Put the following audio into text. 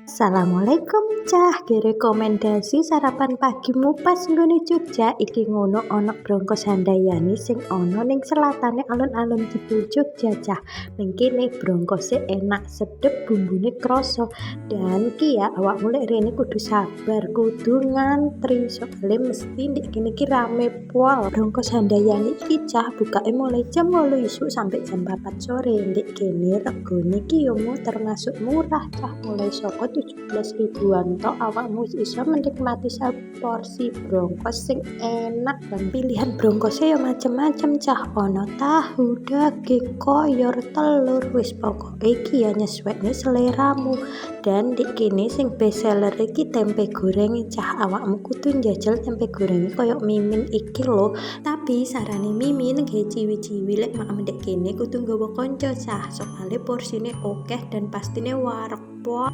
Assalamualaikum Cah, rekomendasi sarapan pagimu pas nggone Jogja iki ngono ana Brongkos Handayani sing ana ning selatane alun-alun Kidul Jogja Cah. Ning kene brongkose enak, sedep, bumbune krasa. Dan ki ya awakmu lek rene kudu sabar, kudu ngantri soalnya mesti ndek kene iki rame pol. Brongkos Handayani iki Cah bukake mulai jam 8 isuk sampai jam 4 sore. Ndek kene regone ki yo termasuk murah Cah, mulai saka 17 ribuan tok awakmu iso menikmati seporsi brongkos sing enak. Dan pilihan brongkosnya ya macem-macem Cah, ono tahu, daging, koyor, telur, wis pokoke iki ya nyesuaikne seleramu. Dan di kene sing best seller iki tempe goreng Cah, awakmu kudu njajal tempe goreng koyo Mimin iki lho. Tapi sarane Mimin nggih ciwi-ciwi lek mak ndek kene kudu nggawa kanca Cah, soalnya porsine akeh dan pastine wareg pol.